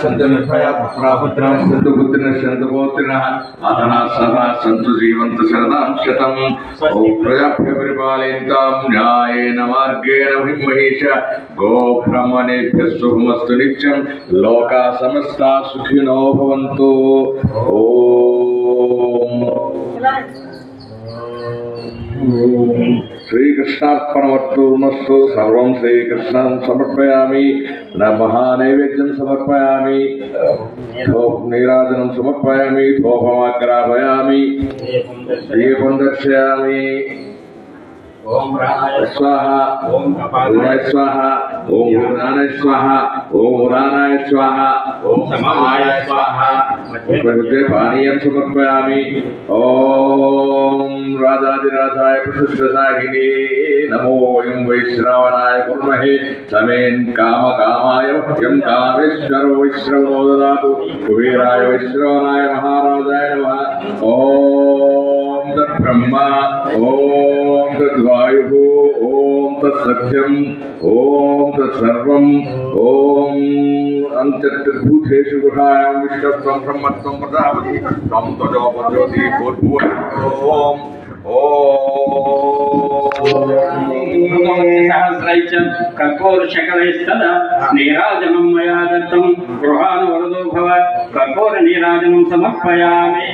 संतु निर्भया पुत्रापुत्राः संतु पुत्रिणः संतु पौत्रिणः अधना सदा संतु जीवन्तु शरदां शतम् ॐ प्रजाभ्य परिपालयन्तां न्यायेन मार्गेण महिष गोब्राह्मणेभ्यः शुभमस्तु नित्यं लोकाः समस्ताः सुखिनो भवन्तु। श्रीकृष्णार्पणमस्तु सर्वं श्रीकृष्णं समर्पयामि। नमः नैवेद्यं समर्पयामि, नीराजनं समर्पयामि, धूपमाग्रापयामि, दीपं दर्शयामि। ओम स्वाहा ओम कपालाय स्वाहा ओम भूतानाय स्वाहा ओम उदानाय स्वाहा ओम समाय स्वाहा। मध्ये पानीयं समर्पयामि। ओम राजाधिराजाय प्रसिद्धसाहिने नमो यं वैश्रवणाय कुर्महे समेन कामकामाय मह्यं कामेश्वरो वैश्रवणो ददातु कुबेराय वैश्रवणाय महाराजाय नमः। ओम तद्ब्रह्मा ओम तद्वायुः ओम तत्सत्यम् ओम तत्सर्वम् ओम अंतर्भूतेषु गुहायां विश्वत्वं ब्रह्मत्वं प्रजापति त्वं तजोपज्योति भूर्भुवः। कर्पूरशकलैस्तदा नीराजनं मया दत्तं गृहानुवरदो भव कर्पूर नीराजनं समर्पयामि।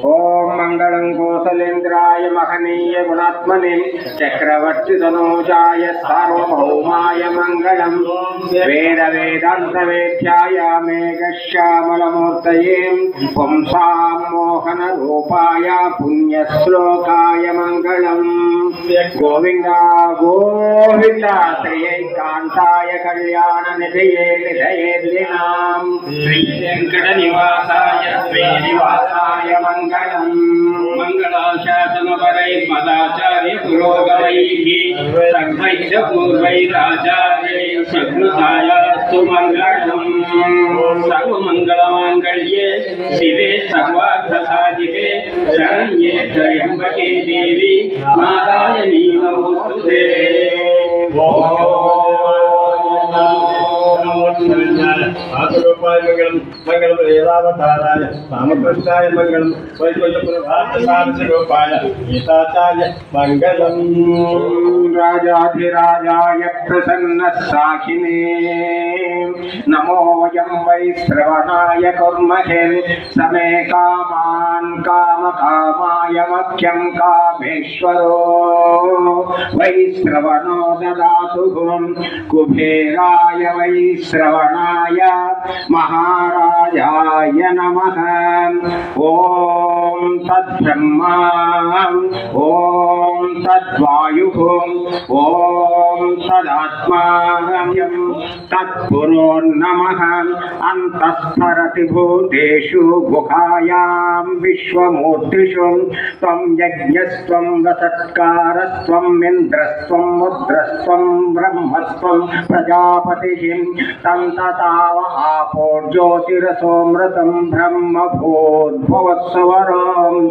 ओम मंगलं कौसलेन्द्राय महनीय गुणात्मने चक्रवर्तितनूजाय सार्वभौमाय मंगलं वेद वेदांत वेद्याय मेघश्यामलमूर्तये पुंसां मोहन रूपाय पुण्यश्लोकाय मंगलं गोविंद गोविंद श्रीकांताय कल्याण निधये निधयेर्लिनां श्री वेंकटनिवासाय श्रीनिवासाय मंगलम् मंगलाशासनपरैर्मदाचार्य पुरोगमैः सर्वैश्च पूर्वैराचार्यैः सद्गुणसायास्तु मंगलम्। सर्वमंगलमांगल्ये शिवे सर्वार्थसाधिके शरण्ये त्र्यंबके देवी नारायणी नमोस्तुते। मंगलम मंगलम वेदावताराय रामकृष्णाय मंगलम वैकुंठपुरभारतसारसिगोपाय गीताचार्य मंगलम। राजाधिराजाय प्रसन्नसाखिने नमो यं वै श्रवणाय कुर्महे समे कामान् कामकामाय मह्यं कामेश्वरो वै श्रवणो ददातु कुबेराय वै श्रवणाय महाराजाय नमः। ओम तद्ब्रह्मा ओम तद्वायुः ओम तदात्मा तत्पुरो नमः। अंतःस्फरति भूतेषु गुहायां विश्वमूर्तिषु त्वं यज्ञस्त्वं वसत्कारस्त्वं इन्द्रस्त्वं मुद्रस्त्वं ब्रह्मस्त्वं प्रजापतिः तं तताव आपोर्ज्योतिरसोऽमृतं ब्रह्म भूद्भुवस्सुवरम्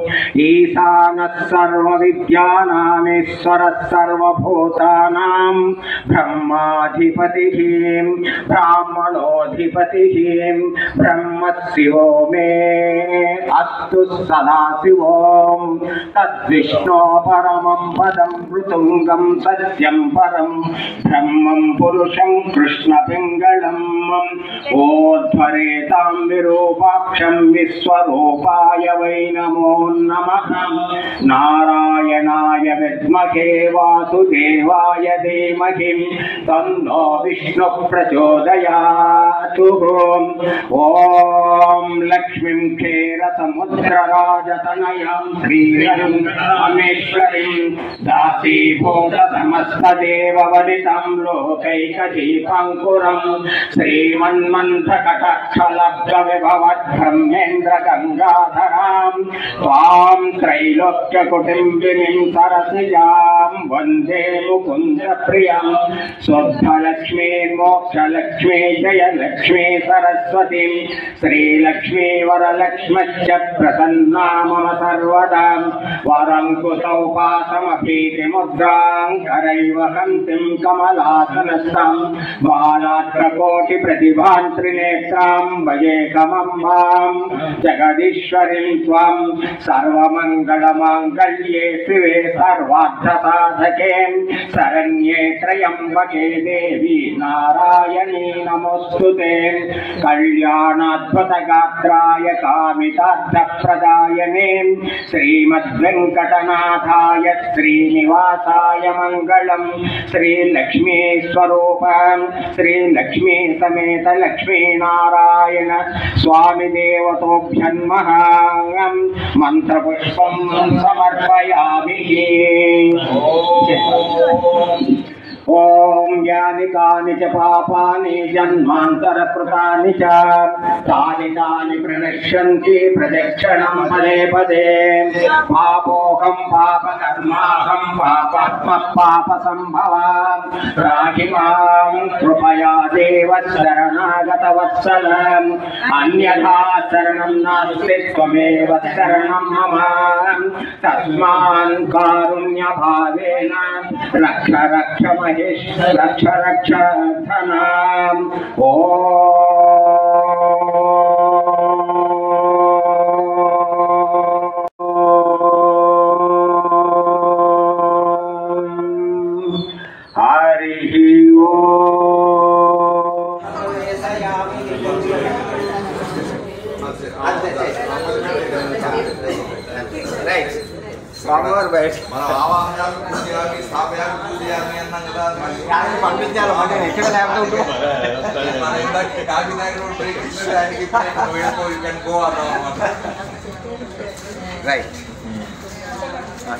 ईशानः सर्वविद्यानामीश्वरः सर्वभूतानां ब्रह्माधिपतिः ब्राह्मणोऽधिपतिः ब्रह्म शिवो मे अस्तु सदाशिवों तद्विष्णो परमं पदं ऋतुङ्गं सत्यं परं ब्रह्मं पुरुषं कृष्णपिङ्गलम् ओध्वरेतां विरूपाक्षं विश्वरूपाय वै नमो नमः। नारायणाय विद्महे वासुदेवाय धीमहि तन्नो विष्णुः प्रचोदयात्। ॐ లక్ష్మీం క్షీరసముద్రరాజతనయాం శ్రీరమేశ్వరీం దాసీభూత సమస్తదేవవనితం లోకైకదీపంకురం శ్రీమన్మంథకటాక్షలబ్ధవిభవద్బ్రహ్మేంద్ర గంగాధరాం త్వాం త్రైలోక్యకుటుంబినీం సరసిజాం వందే ముకుంద ప్రియం స్వద్ధలక్ష్మీ మోక్షలక్ష్మీ జయలక్ష్మీ సరస్వతి శ్రీలక్ష్మీ వరలక్ష్మశ్చ ప్రసన్నా మమ సర్వదా వరం కుతౌపాసమపీతిముద్రాం కరైవ హంతిం కమలాసనస్థం బాలాత్రకోటి ప్రతిభాన్ త్రినేత్రాం భజేకమమ్మాం జగదీశ్వరీం త్వం సర్వమంగళమాంగళ్యే శివే సర్వార్థసాధకే శరణ్యే త్రయంబకే దేవి నారాయణీ నమోస్తుతే కళ్యాణాద్భుతగాత్రాయ కామితార్థప్రదాయనే శ్రీమద్వెంకటనాథాయ శ్రీనివాసాయ మంగళం శ్రీలక్ష్మీ స్వరూపం శ్రీలక్ష్మీ సమేత లక్ష్మీనారాయణ స్వామి దేవతోభ్యన్మః మంత్రపుష్పం సమర్పయామి. ఓం యాని కాని చ పాపాని జన్మాంతరకృతాని చ తాని తాని ప్రణశ్యంతి ప్రదక్షిణం పదే పదే పాపోహం పాపకర్మాహం పాపాత్మ పాప సంభవాం రాహి మాం కృపయా దేవ శరణాగత వత్సలం అన్యథా శరణం నాస్తి త్వమేవ శరణం మమ తస్మాన్ కారుణ్య భావేన రక్ష రక్ష రక్ష రక్ష ధనాం. హరి స్వామివారు బయట మనం ఆవాహనాలు పూజయామి స్థాపయామి పూజయామి అన్నాం కదా పంపించాలి అంటే ఎక్కడ లేకపోతే మన ఇందాక కాకినాడ బ్రేక్ ఇచ్చి ఆయనకి యూ కెన్ గో అన్నాం అన్నమాట. రైట్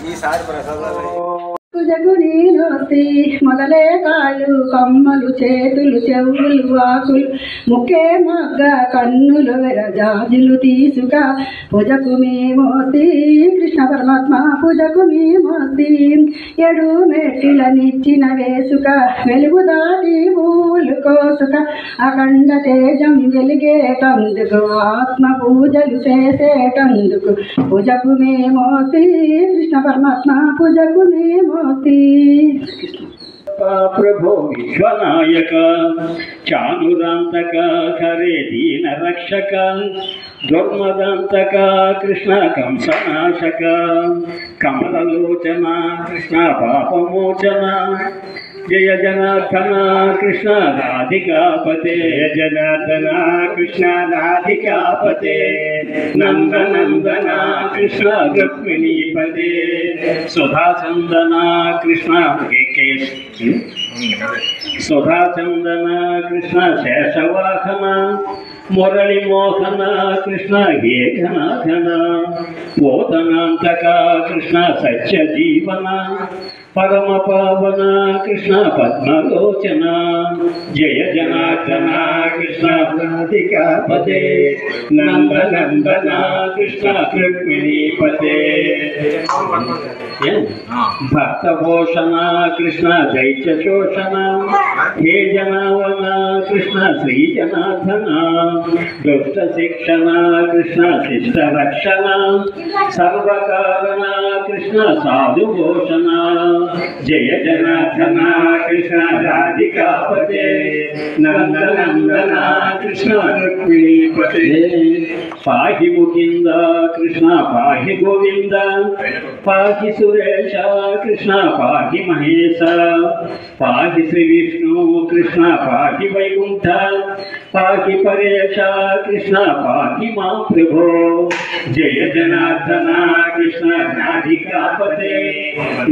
ఈసారి ప్రసాదాలు జగుని నోసి మొదలే కాళ్ళు కమ్మలు చేతులు చెవులు వాకులు ముఖే మగ్గ కన్నులు వెరజాజులు తీసుగా పూజకు మేమోసి కృష్ణ పరమాత్మ పూజకు మేమోసి ఎడు మెట్టిల నిచ్చిన వేసుక వెలుగు దాటి పూలు కోసుక అఖండ తేజం వెలిగేటందుకు ఆత్మ పూజలు చేసేటందుకు పూజకు మేమోసి కృష్ణ పరమాత్మ పూజకు మేమోసి. ప్రభో విశ్వనాయక చానురాంతక హరే దీన రక్షక దుర్మదంతక కృష్ణ కంసనాశక కమలలోచన కృష్ణ పాపమోచన జయ జనార్దన కృష్ణ రాధికాపతే జనార్దన కృష్ణ రాధికాపతే నందనందన కృష్ణ రుక్మిణీపదే సుధాచందన కృష్ణ సుధాచందన కృష్ణ శేషవాహన మురళి మోహన కృష్ణ హే ఘనాఘన పోతనాంతక కృష్ణ సత్య జీవన పరమ పావన కృష్ణ పద్మలోచన జయ జనార్దన కృష్ణ రాధికాపతే నందనందన కృష్ణ రుక్మిణీపతే భక్తభూషణ కృష్ణ దైత్య శోషణ హే జనావన కృష్ణ శ్రీ జనార్దన దుష్ట శిక్షణ కృష్ణ శిష్ట రక్షణ సర్వకారణ కృష్ణ సాధుభూషణ జయ జనార్దన కృష్ణ రాధికాపతే నందనందన కృష్ణ రుక్మిణీపతే పాహి ముకింద కృష్ణ పాహి గోవింద పాహి సురేశ కృష్ణ పాహి మహేశ పాహి శ్రీ విష్ణు కృష్ణ పాహి వైకుంఠ పాహి పరేశ కృష్ణ పాహి మా ప్రభో జయ జనార్దన కృష్ణ రాధికాపతే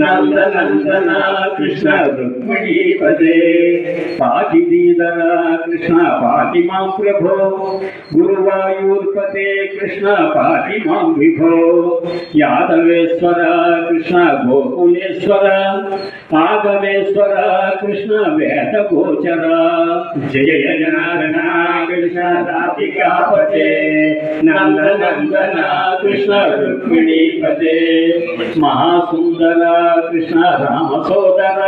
నందన నందన కృష్ణ రుక్మిణీపదే పాటి దీదర కృష్ణ పాటి మాం ప్రభో గురువాయూర్పతే కృష్ణ పాటి మాం విభో యాదవేశ్వర కృష్ణ గోకులేశ్వర ఆగమేశ్వర కృష్ణ వేద గోచర జయ జనార్దన కృష్ణ రాధికాపతే నందనందన కృష్ణ రుక్మిణీపదే మహాసుందర కృష్ణ రామ సోదర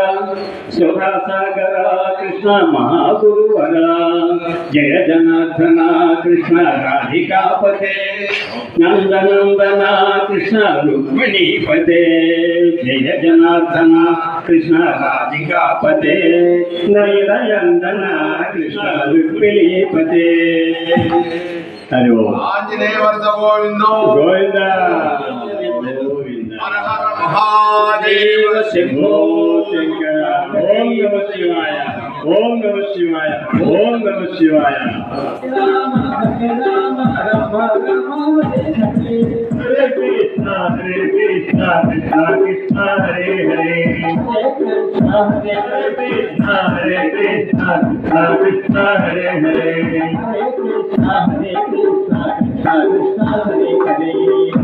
సుధాసాగర కృష్ణ మహాగురువర జయ జనార్దన కృష్ణ రాధికాపతే నందనందన కృష్ణ రుక్మిణీపదే జయ జనార్దన కృష్ణ రాధికాపతే నయనందన కృష్ణ రుక్మిణీపదే హరి ఓం ఆంజనేయ వర్ధ గోవిందో గోవింద హర హర మహాదేవ శంభో శంకర ఓం నమ శివాయ ఓం నమ శివాయ ఓం నమ శివాయ హరే కృష్ణ కృష్ణ కృష్ణ హరే హరే హరే కృష్ణ కృష్ణ హరే హరే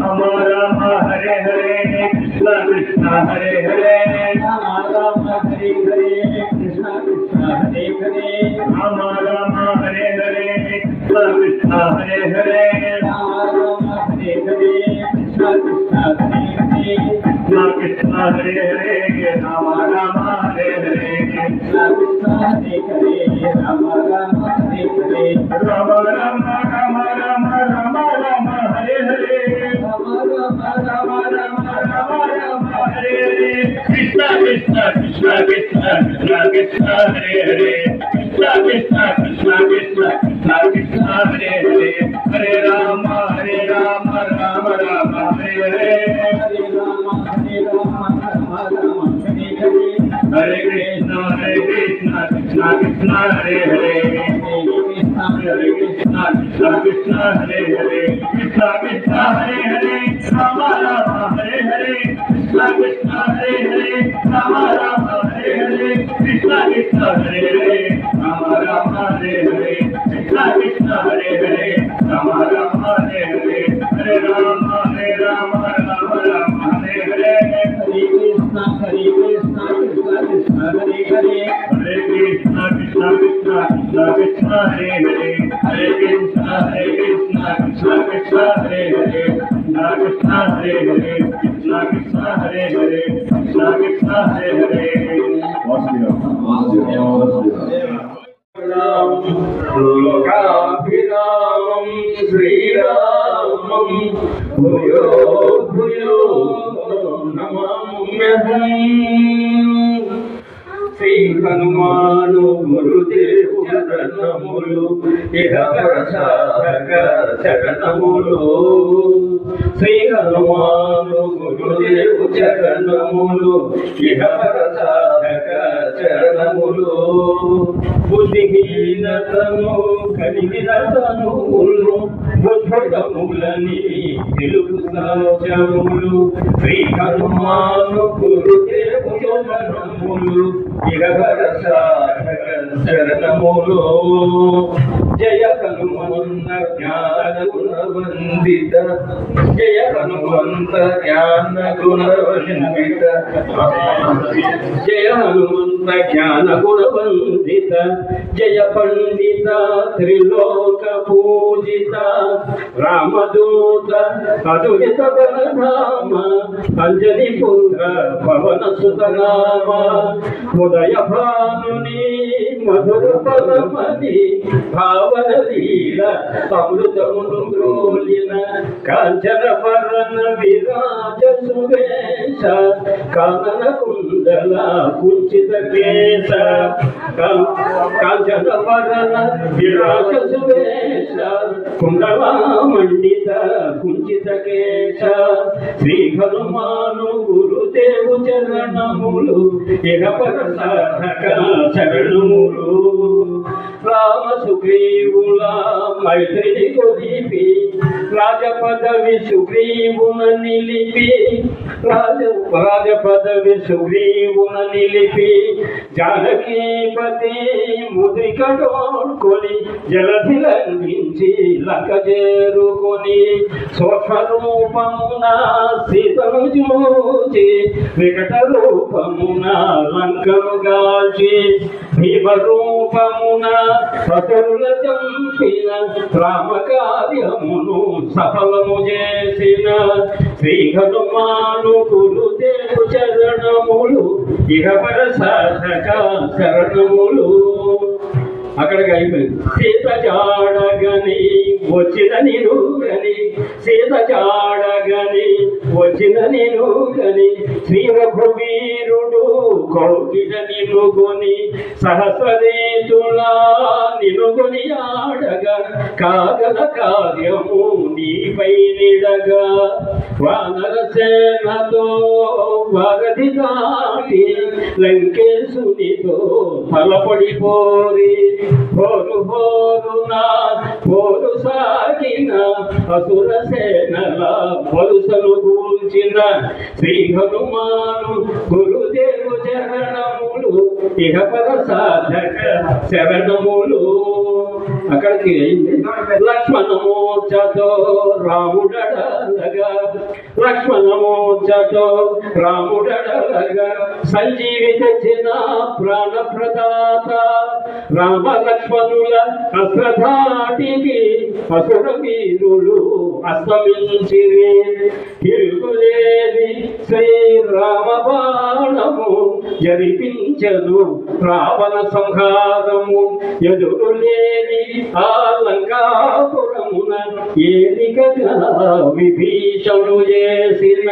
రామ రామ హరే హరే కృష్ణ కృష్ణ హరే హరే రామ రామ హరే హరే కృష్ణ కృష్ణ హరే హరే రామ రామ హరే హరే కృష్ణ కృష్ణ హరే హరే రామ రామ హరే హరే కృష్ణ కృష్ణ హరే హరే కృష్ణ కృష్ణ హరే హరే రామ రామ హరే హరే కృష్ణ కృష్ణ హరే హరే రామ రామ హరే హరే రామ రామ రామ రామ రామ రామ హరే హరే రామ రామ రామ రామ రామ రామ హరే హరే కృష్ణ కృష్ణ కృష్ణ కృష్ణ కృష్ణ కృష్ణ హరే హరే కృష్ణ కృష్ణ కృష్ణ కృష్ణ కృష్ణ కృష్ణ హరే హరే హరే రామ రామ రామ హరే హరే హరే రామ రామ రామ రామ హరే హరే హరే కృష్ణ కృష్ణ కృష్ణ హరే హరే హరే కృష్ణ కృష్ణ హరే హరే కృష్ణ కృష్ణ హరే హరే రామ రామ హరే హరే కృష్ణ కృష్ణ హరే హరే రామ రామ హరే హరే కృష్ణ కృష్ణ హరే హరే రామ రామ హరే హరే కృష్ణ కృష్ణ హరే హరే రామ రామ హరే హరే హరే రామ రామ రామ హరే హరే హరే కృష్ణ కృష్ణ కృష్ణ హరే హరే హరే కృష్ణ కృష్ణ కృష్ణ కృష్ణ హరే హరే హరే కృష్ణ కృష్ణ కృష్ణ హరే హరే కృష్ణ హరే హరే కృష్ణ కృష్ణ హరే హరే కృష్ణ కృష్ణ హరే హరే లోకాభిరామం శ్రీరామం భూయో భూయో నమామ్యహం శ్రీ హనుమాను గురుదేవు చరణములు ఇహ ప్రసాదక చరణములు శ్రీ హనుమాను గురుదేవు చరణములు ఇహ ప్రసాదక చరణములు బుద్ధిహీనతను కలిగిన తనువులు బుద్ధములని తెలుగు సౌచములు శ్రీ హనుమాను గురుదేవు చరణములు ఇహ ప్రసాదక చరణములు జయ హనుమంత జ్ఞాన గుణవందిత జయ హనుమంత జ్ఞాన గుణవందిత జయ హనుమంత జ్ఞాన గుణవందిత జయ పండిత త్రిలోక పూజిత రామదూత అదుహిత బలరామ అంజలి పుంగ పవన సుతనామ ఉదయ భానుని మధుర పదమది భావన లీల అమృతమును గ్రోలిన కాంచన వరణ విరాజ సువేశ కానన కుండల కుంచిత కేశ కాంచన వరణ విరాజ సువేశ కుండల మండిత కుంచిత కేశ శ్రీ హనుమాను గురుదేవు చరణములు ఇహ పరసాధక చరణములు రామ సుగ్రీవుల మైత్రిని కొలిపి రాజపదవి సుగ్రీవున నిలిపి రాజ పదవి సుగ్రీవున నిలిపి జానకీపతి ముద్రికటోడ్కొని జలధిలంఘించి లంక చేరుకొని స్వస్వరూపమున సీతను చూచి వికట రూపమున లంకను గాల్చి భీమరూపమున పసురుల చంపిన రామకార్యమును సఫలము చేసిన శ్రీ హనుమాను గురుదేవు చరణములు ఇహపర సాధక శరణములు. అక్కడికి అయిపోయింది. సీత జాడగని వచ్చిన నిరుగని, సీత జాడగని వచ్చిన నిరుగని, శ్రీ రఘువీరుడు కౌగిట నిలుగొని సహస్రదేతులా నిలుగొని ఆడగా కాగల కార్యము నీపై నిడగా వానర సేనతో వాగది దాటి లంకేశునితో ఫలపడిపోరి పోరు పోరునా పోరు సాగిన అసుర సేనల వరుసలు గూల్చిన శ్రీ హనుమాను గురుదేవు చరణములు ఇహపర సాధక శరణములు. అక్కడికి లక్ష్మణమూర్చతో రాముడడలగా, లక్ష్మణమూర్చతో రాముడడలగా సంజీవి తెచ్చిన ప్రాణప్రదాత రామ లక్ష్మణుల అస్త్రధాటికి అసుర వీరులు అస్తమించిరి. తిరుగులేని శ్రీరామ బాణము జరిపించను రావణ సంహారము, ఎదురులేని ఆ లంకాపురమున ఏలికగా విభీషణు చేసిన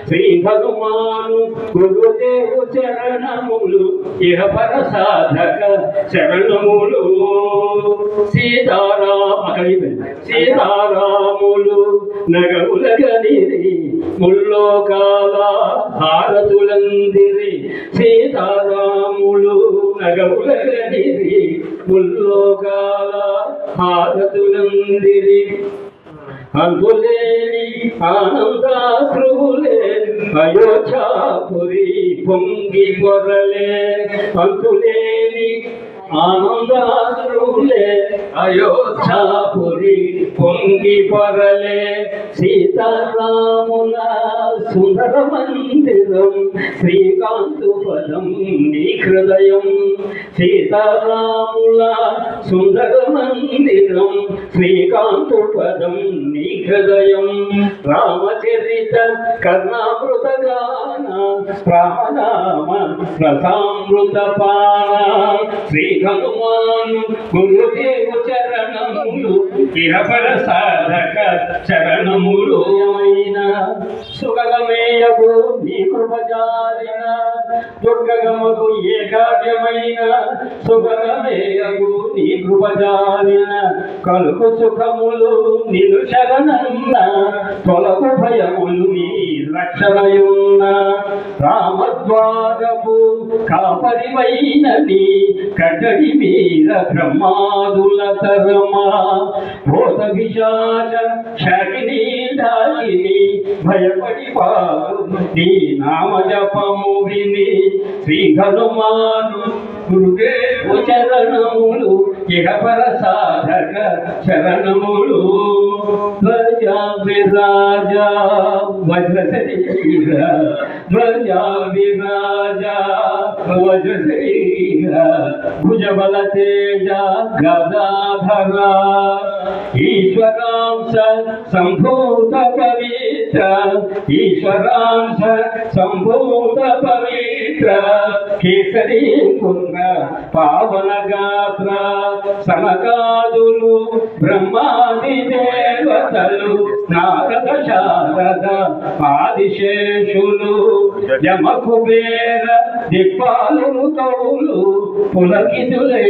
శ్రీ హనుమాను గురుదేవు చరణములు ఇహపర సాధక శరణములు. సీతారాములు నగములగనిరి ముల్లోకాల హారతులందిరి, సీతారాములు నగములగనిరి ముల్లోకాల హారతులందిరి. అంతులేని ఆనందాశ్రువులే అయోధ్యాపురి పొంగి పొరలే, అంతులేని ఆనందాశ్రువులే అయోధ్యాపురి పొంగి పొరలే. సీతారాముల సుందర మందిరం శ్రీకాంతుపదం నీ హృదయం, సీతారాముల సుందర మందిరం శ్రీకాంతుపదం నీ హృదయం. రామచరిత కర్ణామృత గాన రామనామ రసామృత పాన శ్రీ హనుమాను గురుదేవు చరణములు ఇహపర సాధక శరణములు. సుగమేయగు నీ కృపజాలిన దుర్గమగు ఏ కావ్యమైన, సుగమేయగు నీ కృపజాలిన కలుగు సుఖములు నిలు శరణన్న, తొలగు భయములు నీ రక్షణయున్న. రామద్వారపు కాపరివైన నీ కట్టడి వీర బ్రహ్మాదుల తరమా, భూత విశాచ శాకిని దాకిని భయపడి పారు నీ నామ జపము విని. శ్రీ హనుమాను గురుదేవు చరణములు ఇహపర సాధక శరణములు. ధ్వజా విరాజ వజ్ర శరీర, ధ్వజా విరాజ వజ్ర శరీర, భుజబల తేజ గదాధర, ఈశ్వరాంశ సంభూత పవిత్ర, ఈశ్వరాంశ సంభూత పవిత్ర, కేసరి పుత్ర పావన గాత్ర. సనకాదులు బ్రహ్మాది దేవతలు నారద శారద ఆదిశేషులు, యమ కుబేర దిక్పాలులు కౌలు పులకితులై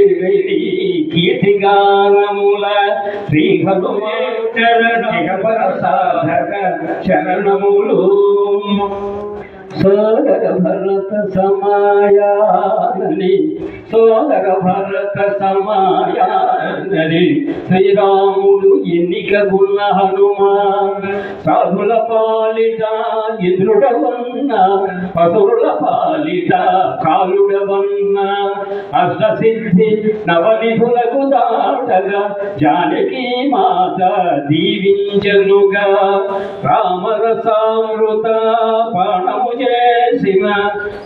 కీర్తిగానముల. శ్రీ హనుమాను చరణ సాధక శరణములు. సోదర భరత సమాయాని సోదర భరత సమాయానరి శ్రీరాముడు ఎన్నికగున్న హనుమా సాధుల పాలిట ఇంద్రుడవన్న పసురుల పాలిట కాలుడవన్న అష్టసిద్ధి నవనిధులకు దాటగా జానకి మాత దీవించనుగా రామరసామృత పానము చేసిన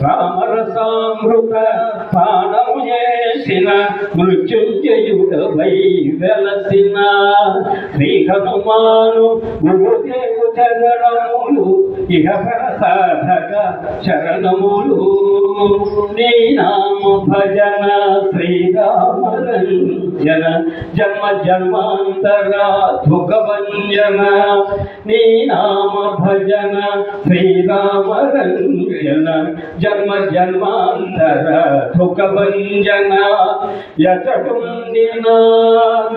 రామరసామృత పానము చేసిన మృత్యుంజయుడవై వెలసిన శ్రీ హనుమాను గురుదేవు చరణములు ఇహ ప్రసాదక శరణములు నీ నామ భజన శ్రీరామరంజన జన్మ జన్మాంతర దుఃఖభంజన నీ నామ భజన శ్రీరామరంజన జన్మ జన్మాంతర దుఃఖభంజన యచటుండిన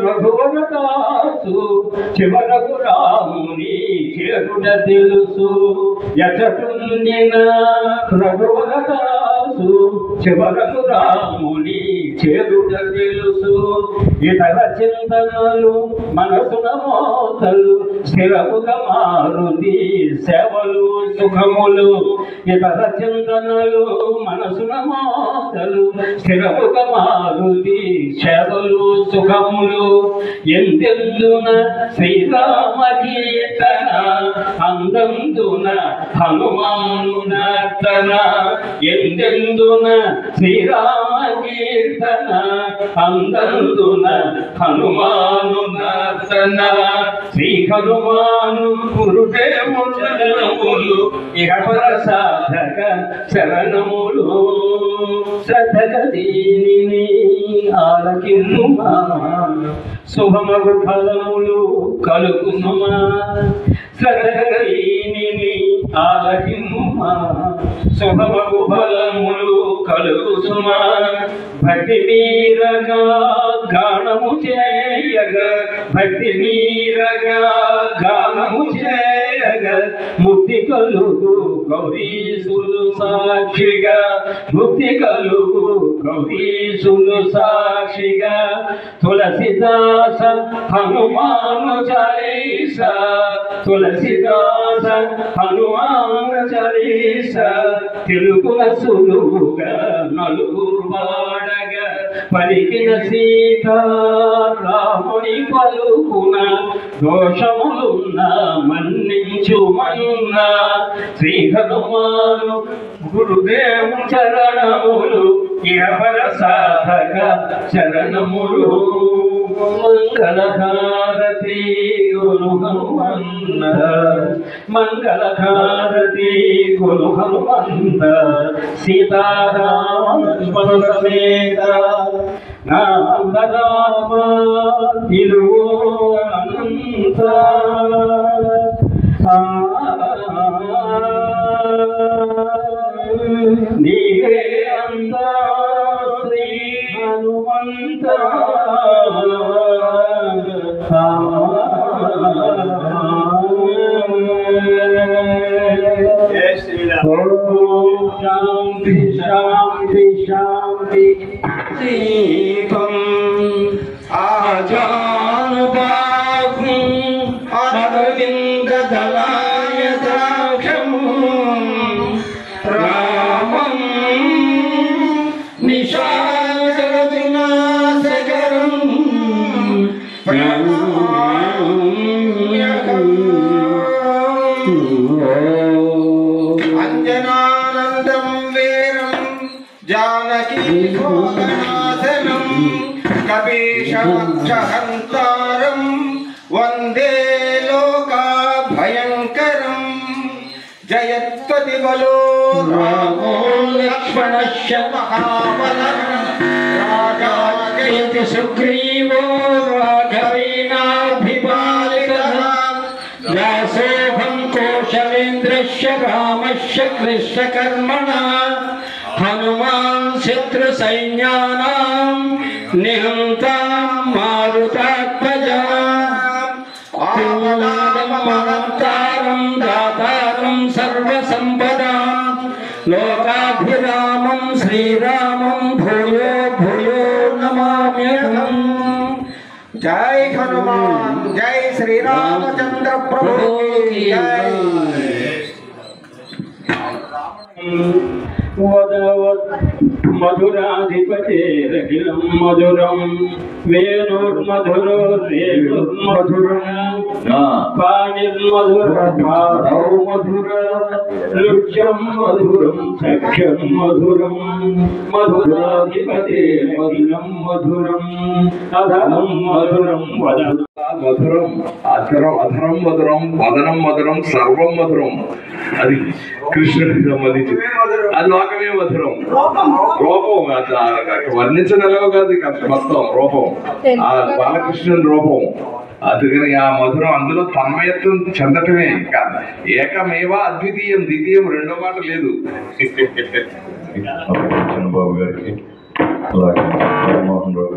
రఘువరదాసు చివరకు రాముని చేరుడ తెలుసు యచటుండిన రఘువరదాసు చివరకు రాముని చేరుడ తెలుసు ఇతర చింతనలు మనసున మోతలు స్థిరముగా మారుతి సేవలు సుఖములు ఇతర చింతనలు మనసున మోతలు స్థిరముగా మారుతి సేవలు సుఖములు ఎందెందున శ్రీరామ కీర్తన అందందున హనుమాను నర్తన ఎందెందున శ్రీరామ కీర్తన అందందున హనుమాను నర్తన శ్రీ హనుమాను గురుదేవు చరణములు ఇహ ప్రసాదక శరణములు శ్రద్ధగ దీనిని ఆలకిందుమా శుభమగు ఫలములు కలుగునుమా శ్రద్ధగ దీనిని ఆలకిందుమా శుభమగు ఫలములు కలుగుసుమా భక్తి మీరగా గానము చేయగా భక్తి మీరగా గానము చేయగా ముక్తి కలుగు గౌరీసులు సాక్షిగా ముక్తి కలుగు గౌరీసులు సాక్షిగా తులసిదాస హనుమాను చాలీసా తులసిదాస హనుమాను చాలీసా తెలుగుల సులువుగా నలుగురు వాడగా పలికిన సీతారాముని పలుకున దోషములున్న మన్నించుమన్న శ్రీ హనుమాను గురుదేవు చరణములు ఇహపర సాధక చరణములు మంగళహారతి గురు హనుమంత మంగళహారతి గురు హనుమంత సీతారామ సమేత నామ ఇరు అనంత నీవే అంత శ్రీ హనుమంత శాంతి శాంతి శాంతి దీపం ఆజానుబాహుం అరవింద దళాయ దాక్షం రామం నిశాచరవినాశకరం అంజనానందం వీరం జానకీ భోగనాశనం కపీశమక్షహంతారం వందే లోకాభయంకరం జయత్వతి బలో రామో లక్ష్మణశ్చ మహాబలః రాజాకేతి సుగ్రీవో రాఘవేణాభిపాలితః వ్యాసోహం కోశలేంద్రస్య రామస్య కృష్ణకర్మణः హనుమాన్ శత్రుసైన్యానాం నిహంతాం మారుతాత్మజా ఆపదామహంతారం దాతారం సర్వసంపదాం లోకాభిరామం శ్రీరామం భూయో భూయో నమామ్యహం. జై హనుమాన్, జై శ్రీరామచంద్ర ప్రభు की जय. మధురాధిపతిరఖిలం మధురం వేణుర్మధురో రేణుర్మధురం పాణిర్మధురౌ మధుర నృత్యం మధురం సఖ్యం మధురం మధురాధిపతిరఖిలం మధురం అధరం మధురం వద మధురం అధరం అధరం మధురం వదనం మధురం సర్వం మధురం. అది కృష్ణుడికి సంబంధించి అది లోకమే మధురం. రూపం వర్ణించగలవు కాదు మొత్తం రూపం, ఆ బాలకృష్ణుని రూపం. అందుకని ఆ మధురం అందులో తన్మయత్వం చెందటమే ఇంకా ఏకమేవా అద్వితీయం, ద్వితీయం రెండో మాట లేదు. చంద్రబాబు గారికి అలాగే జగన్మోహన్ రావు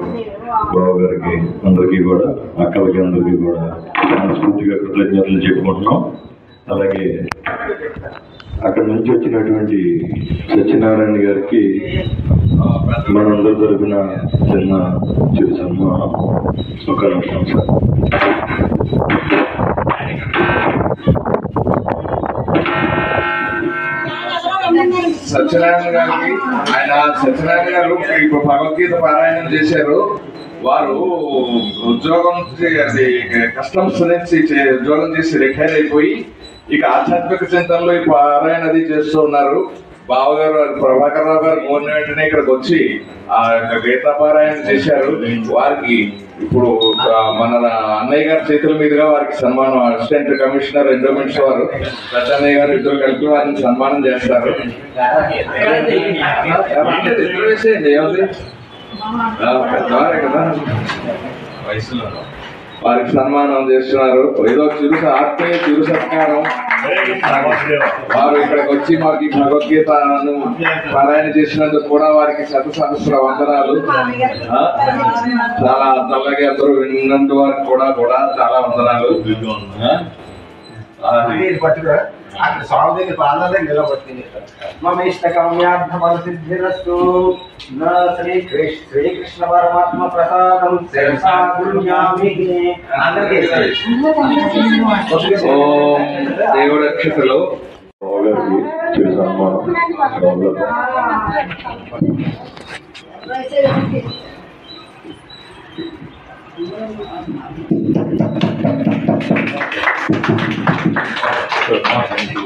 బాబు గారికి అందరికీ కూడా అక్కలకి అందరికీ కూడా మనస్ఫూర్తిగా కృతజ్ఞతలు చెప్పుకుంటున్నాం. అలాగే అక్కడి నుంచి వచ్చినటువంటి సత్యనారాయణ గారికి మనందరి తరఫున చిన్న చిరు సన్మానం. ఒక నిమిషం సార్. సత్యనారాయణ గారికి సత్యనారాయణ గారు ఇప్పుడు భగవద్గీత పారాయణం చేశారు. వారు ఉద్యోగం అది కస్టమ్స్ నుంచి ఉద్యోగం చేసి రిటైర్ అయిపోయి ఇక ఆధ్యాత్మిక చింతనలో ఈ పారాయణ అది చేస్తూ ఉన్నారు. బావగారు ప్రభాకర్ రావు గారు మోడిన వెంటనే ఇక్కడికి వచ్చి ఆ గీతా పారాయణ చేశారు. వారికి ఇప్పుడు మన అన్నయ్య గారి చేతుల మీదుగా వారికి సన్మానం, అసిస్టెంట్ కమిషనర్ ఎండోమెంట్స్ వారు అన్నయ్య గారు ఇద్దరు కలిపి వారిని సన్మానం చేస్తారు. ఏముంది పెద్దవారే కదా వయసులో, వారికి సన్మానం చేస్తున్నారు. ఏదో ఆత్మీయ చిరు సత్కారం. వారు ఇక్కడికి వచ్చి మాకు భగవద్గీతను పారాయణ చేసినందుకు కూడా వారికి సహస్ర వందనాలు. చాలా చల్లగా అందరూ విన్నందు వారికి కూడా చాలా వందనాలు. అక్కడ స్వామి దగ్గర పాదాల దగ్గర నిలబడుతుంది. మమేష్టకామ్యార్థమసిద్ధిరస్తు. శ్రీకృష్ణ పరమాత్మ ప్రసాదం శిరసా గృహ్ణామి. దేవుడి అక్షతలో బాబు గారికి చిరు సన్మానం.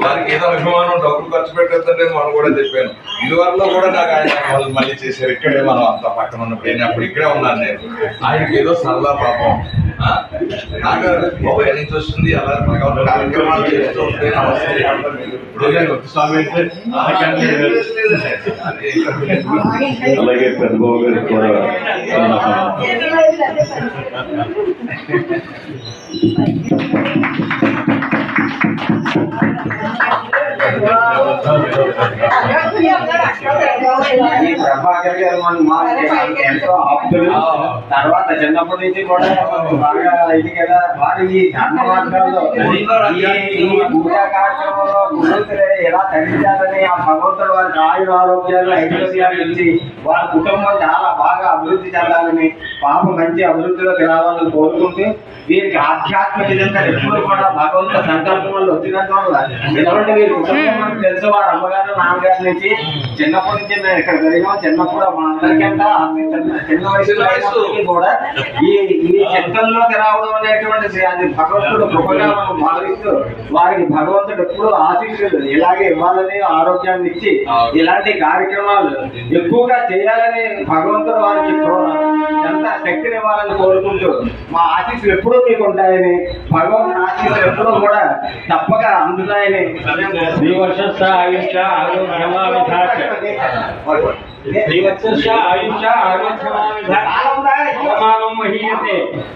వారికి ఏదో అభిమానం, డబ్బులు ఖర్చు పెట్టద్దంటే మనం కూడా చెప్పాను. ఇదివరలో కూడా నాకు ఆయన వాళ్ళు మళ్ళీ చేశారు. ఇక్కడే మనం అంత పక్కన ఉన్నప్పుడు నేను అప్పుడు ఇక్కడే ఉన్నాను. నేను ఆయనకి ఏదో సరదా పాపం నాకు బాబు ఎన్ని నుంచి వస్తుంది అలా కార్యక్రమాలు చేస్తూ ఉంటే అలాగే పెద్దబాబు గారికి కూడా ప్రభాకర్ గారు ఎంతో ఆప్తులు. తర్వాత చిన్నప్పటి నుంచి కూడా బాగా ఇది కదా. వారి ఈ ధర్మ మార్గాల్లో ఈ పూజా కార్యక్రమంలో గురువులు ఎలా తగ్గించాలని ఆ భగవంతుడు వారికి ఆయుర ఆరోగ్యాలు ఐశ్వర్యాలు ఇచ్చి వారి కుటుంబం చాలా బాగా అభివృద్ధి చెందాలని, పాప మంచి అభివృద్ధిలో రావాలని కోరుకుంటూ వీరికి ఆధ్యాత్మికంగా ఎప్పుడు కూడా భగవంతుడు సంకల్పం వల్ల వచ్చినంత వల్ల ఎందుకంటే వీరి కుటుంబం మనకు తెలుసు. వారి అమ్మగారు నాన్నగారి నుంచి చిన్నప్పటి నుంచి మేము ఇక్కడ జరిగాం. చిన్నప్పుడు మా అందరికంటే చిన్న వయసులో కూడా ఈ చిత్తంలోకి రావడం అనేటువంటి అది భగవంతుడు గొప్పగా మనం భావిస్తూ వారికి భగవంతుడు ఎప్పుడు ఆశీస్సులు ఇలాగే ఇవ్వాలని, ఆరోగ్యాన్ని ఇచ్చి ఇలాంటి కార్యక్రమాలు ఎక్కువగా చేయాలని భగవంతుడు వారికి ఎంత శక్తిని ఇవ్వాలని కోరుకుంటూ మా ఆశీస్సులు ఎప్పుడూ మీకు ఉంటాయని, భగవంతుని ఆశీస్సులు ఎప్పుడూ కూడా తప్పక అందుతాయని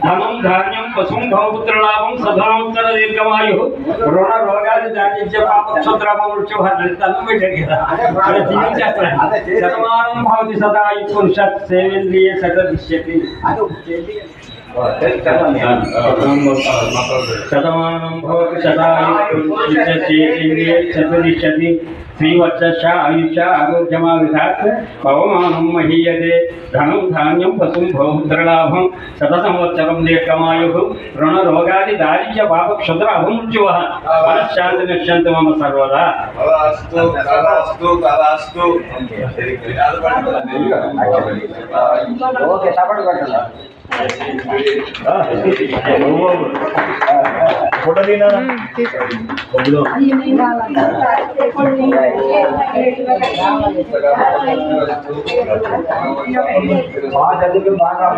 ధనం ధాన్యం పశుం భవపుత్రలాభం సదాంతర దీర్ఘమాయు రుణ రోగాలు దాటించే శతమానం భవతి సదా పురుష సేవేంద్రియ సదృశ్యతి. శతమానం భవతి శతాయుష్యేంద్రియ శ్రీవత్స ఆయుష ఆరోగ్యమావిధాత్ పవమానం మహీయతే ధనం ధాన్యం పశుం బహుద్రలాభం శత సంవత్సరం దీర్ఘమాయు రుణరోగాది దారిద్ర్య పాప క్షుద్ర అభమృత్యువ మనశ్శాంతి నిశ్చంతి మమ సర్వదా. ఓకే తప్పడు కట్టాల ఫోటో తీనా బాగా చదువుకు బాగా